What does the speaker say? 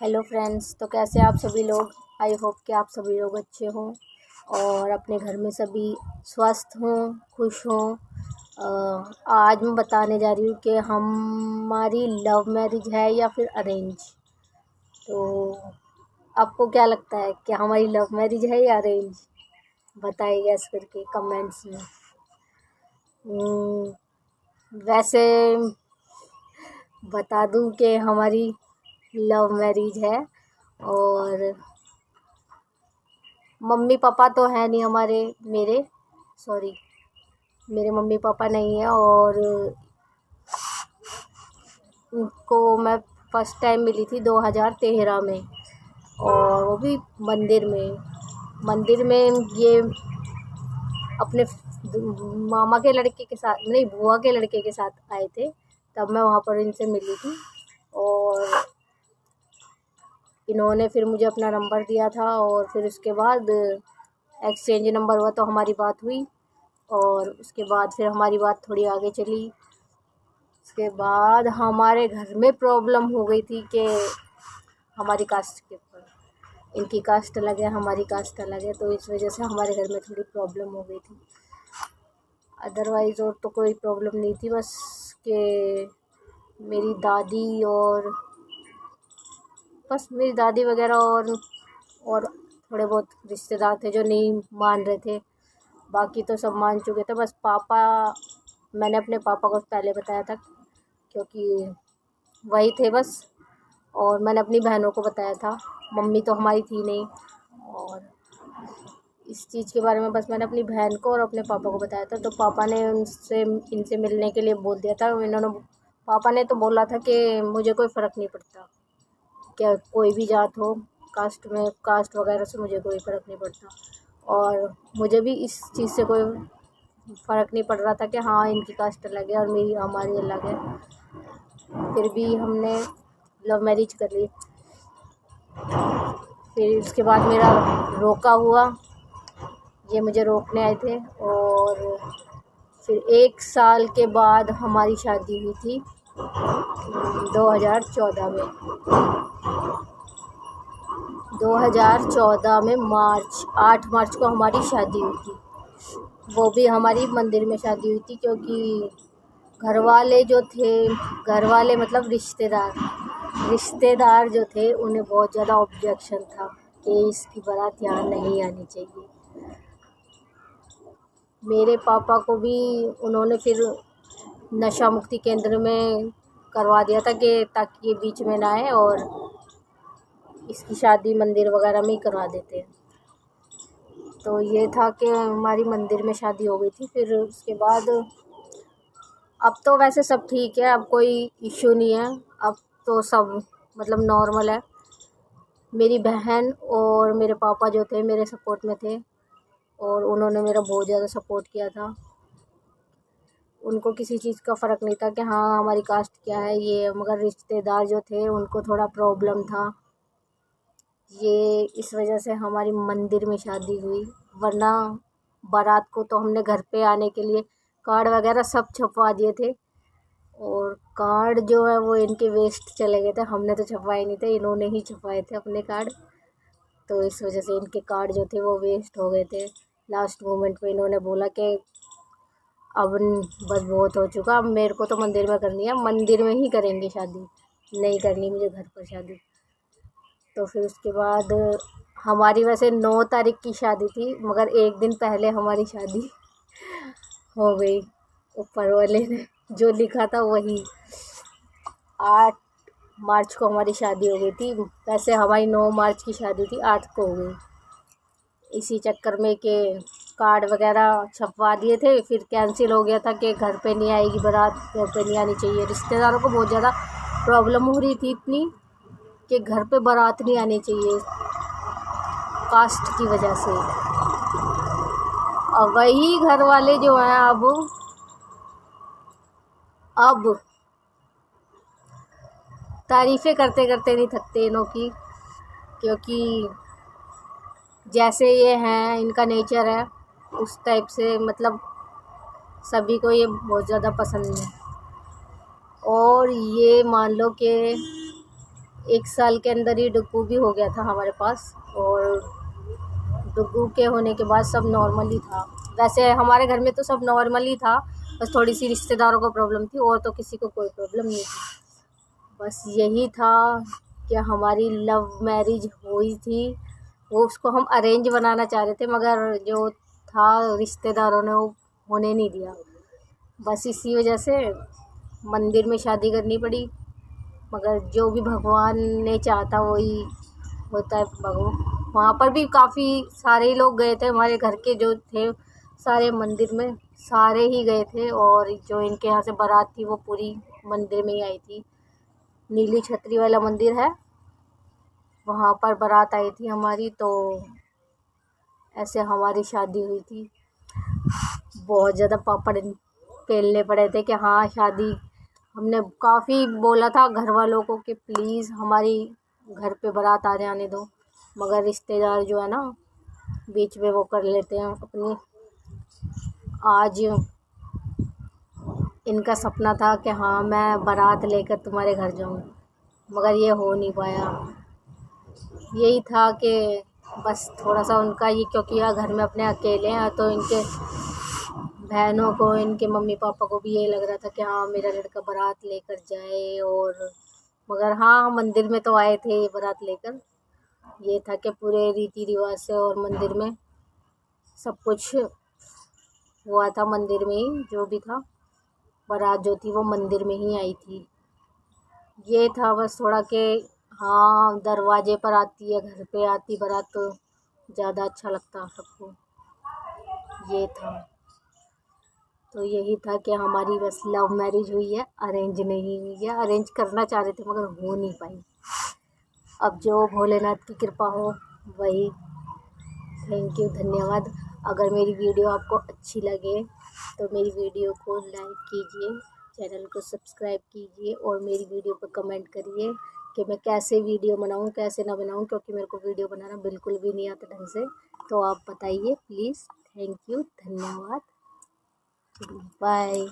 Hello friends, तो कैसे आप सभी लोग। आई होप कि आप सभी लोग अच्छे हों और अपने घर में सभी स्वस्थ हों, खुश हों। आज मैं बताने जा रही हूँ कि हमारी लव मैरिज है या फिर अरेंज। तो आपको क्या लगता है कि हमारी लव मैरिज है या अरेंज? बताइए गैस करके कमेंट्स में। वैसे बता दूँ कि हमारी लव मैरिज है और मम्मी पापा तो है नहीं हमारे, मेरे मम्मी पापा नहीं है। और उनको मैं फ़र्स्ट टाइम मिली थी 2013 में, और वो भी मंदिर में ये अपने मामा के लड़के के साथ नहीं, बुआ के लड़के के साथ आए थे। तब मैं वहाँ पर इनसे मिली थी और इन्होंने फिर मुझे अपना नंबर दिया था और फिर उसके बाद एक्सचेंज नंबर हुआ तो हमारी बात हुई। और उसके बाद फिर हमारी बात थोड़ी आगे चली। उसके बाद हमारे घर में प्रॉब्लम हो गई थी कि हमारी कास्ट के ऊपर, इनकी कास्ट अलग है, हमारी कास्ट अलग है, तो इस वजह से हमारे घर में थोड़ी प्रॉब्लम हो गई थी। अदरवाइज़ और तो कोई प्रॉब्लम नहीं थी, बस कि मेरी दादी और बस मेरी दादी वगैरह और थोड़े बहुत रिश्तेदार थे जो नहीं मान रहे थे, बाकी तो सब मान चुके थे। बस पापा, मैंने अपने पापा को पहले बताया था क्योंकि वही थे बस, और मैंने अपनी बहनों को बताया था, मम्मी तो हमारी थी नहीं। और इस चीज़ के बारे में बस मैंने अपनी बहन को और अपने पापा को बताया था। तो पापा ने इनसे मिलने के लिए बोल दिया था। पापा ने तो बोला था कि मुझे कोई फ़र्क नहीं पड़ता, क्या कोई भी जात हो, कास्ट वगैरह से मुझे कोई फ़र्क नहीं पड़ता। और मुझे भी इस चीज़ से कोई फ़र्क नहीं पड़ रहा था कि हाँ इनकी कास्ट अलग है और हमारी अलग है। फिर भी हमने लव मैरिज कर ली। फिर उसके बाद मेरा रोका हुआ, ये मुझे रोकने आए थे। और फिर 1 साल के बाद हमारी शादी हुई थी 2014 में। 2014 में 8 मार्च को हमारी शादी हुई थी। वो भी हमारी मंदिर में शादी हुई थी क्योंकि घर वाले मतलब रिश्तेदार जो थे उन्हें बहुत ज़्यादा ऑब्जेक्शन था कि इसकी बारात यहाँ नहीं आनी चाहिए। मेरे पापा को भी उन्होंने फिर नशा मुक्ति केंद्र में करवा दिया था कि ताकि ये बीच में ना आए और इसकी शादी मंदिर वगैरह में ही करवा देते हैं। तो ये था कि हमारी मंदिर में शादी हो गई थी। फिर उसके बाद अब तो वैसे सब ठीक है, अब कोई इश्यू नहीं है, अब तो सब मतलब नॉर्मल है। मेरी बहन और मेरे पापा जो थे मेरे सपोर्ट में थे और उन्होंने मेरा बहुत ज़्यादा सपोर्ट किया था। उनको किसी चीज़ का फ़र्क नहीं था कि हाँ हमारी कास्ट क्या है ये, मगर रिश्तेदार जो थे उनको थोड़ा प्रॉब्लम था। ये इस वजह से हमारी मंदिर में शादी हुई, वरना बारात को तो हमने घर पे आने के लिए कार्ड वगैरह सब छपवा दिए थे। और कार्ड जो है वो इनके वेस्ट चले गए थे, हमने तो छपवाए नहीं थे, इन्होंने ही छपवाए थे अपने कार्ड। तो इस वजह से इनके कार्ड जो थे वो वेस्ट हो गए थे। लास्ट मोमेंट पे इन्होंने बोला कि अब बस बहुत हो चुका, अब मेरे को तो मंदिर में करनी है, मंदिर में ही करेंगे शादी, नहीं करनी मुझे घर पर शादी। तो फिर उसके बाद हमारी वैसे 9 तारीख की शादी थी, मगर एक दिन पहले हमारी शादी हो गई। ऊपर वाले ने जो लिखा था वही, 8 मार्च को हमारी शादी हो गई थी। वैसे हमारी 9 मार्च की शादी थी, 8 को हो गई। इसी चक्कर में कि कार्ड वगैरह छपवा दिए थे, फिर कैंसिल हो गया था कि घर पे नहीं आएगी बारात, घर पे नहीं आनी चाहिए। रिश्तेदारों को बहुत ज़्यादा प्रॉब्लम हो रही थी इतनी कि घर पे बारात नहीं आनी चाहिए कास्ट की वजह से। और वही घर वाले जो हैं अब तारीफ़ें करते करते नहीं थकते इनों की, क्योंकि जैसे ये हैं इनका नेचर है उस टाइप से, मतलब सभी को ये बहुत ज़्यादा पसंद है। और ये मान लो कि 1 साल के अंदर ही डुग्गू भी हो गया था हमारे पास। और डुग्गू के होने के बाद सब नॉर्मल ही था। वैसे हमारे घर में तो सब नॉर्मल ही था, बस थोड़ी सी रिश्तेदारों को प्रॉब्लम थी, और तो किसी को कोई प्रॉब्लम नहीं थी। बस यही था कि हमारी लव मैरिज हुई थी। वो उसको हम अरेंज बनाना चाह रहे थे, मगर जो था रिश्तेदारों ने वो होने नहीं दिया। बस इसी वजह से मंदिर में शादी करनी पड़ी। मगर जो भी भगवान ने चाहता वही होता है। भगवान वहाँ पर भी काफ़ी सारे लोग गए थे, हमारे घर के जो थे सारे मंदिर में सारे ही गए थे। और जो इनके यहाँ से बारात थी वो पूरी मंदिर में ही आई थी। नीली छतरी वाला मंदिर है, वहाँ पर बारात आई थी हमारी, तो ऐसे हमारी शादी हुई थी। बहुत ज़्यादा पापड़ पेलने पड़े थे कि हाँ शादी। हमने काफ़ी बोला था घर वालों को कि प्लीज़ हमारी घर पे बारात आ जाने दो, मगर रिश्तेदार जो है ना बीच में वो कर लेते हैं अपनी। आज इनका सपना था कि हाँ मैं बारात लेकर तुम्हारे घर जाऊँ, मगर ये हो नहीं पाया। यही था कि बस थोड़ा सा उनका ये, क्योंकि यहाँ घर में अपने अकेले हैं, तो इनके बहनों को, इनके मम्मी पापा को भी ये लग रहा था कि हाँ मेरा लड़का बारात लेकर जाए। और मगर हाँ मंदिर में तो आए थे ये बारात लेकर। ये था कि पूरे रीति रिवाज से और मंदिर में सब कुछ हुआ था, मंदिर में ही जो भी था। बारात जो थी वो मंदिर में ही आई थी। ये था बस थोड़ा कि हाँ दरवाजे पर आती है, घर पे आती बारात तो ज़्यादा अच्छा लगता सबको। ये था, तो यही था कि हमारी बस लव मैरिज हुई है, अरेंज नहीं हुई है। अरेंज करना चाह रहे थे मगर हो नहीं पाई। अब जो भोलेनाथ की कृपा हो वही। थैंक यू, धन्यवाद। अगर मेरी वीडियो आपको अच्छी लगे तो मेरी वीडियो को लाइक कीजिए, चैनल को सब्सक्राइब कीजिए, और मेरी वीडियो पर कमेंट करिए कि मैं कैसे वीडियो बनाऊं कैसे ना बनाऊं, क्योंकि मेरे को वीडियो बनाना बिल्कुल भी नहीं आता ढंग से। तो आप बताइए प्लीज़। थैंक यू, धन्यवाद, बाय।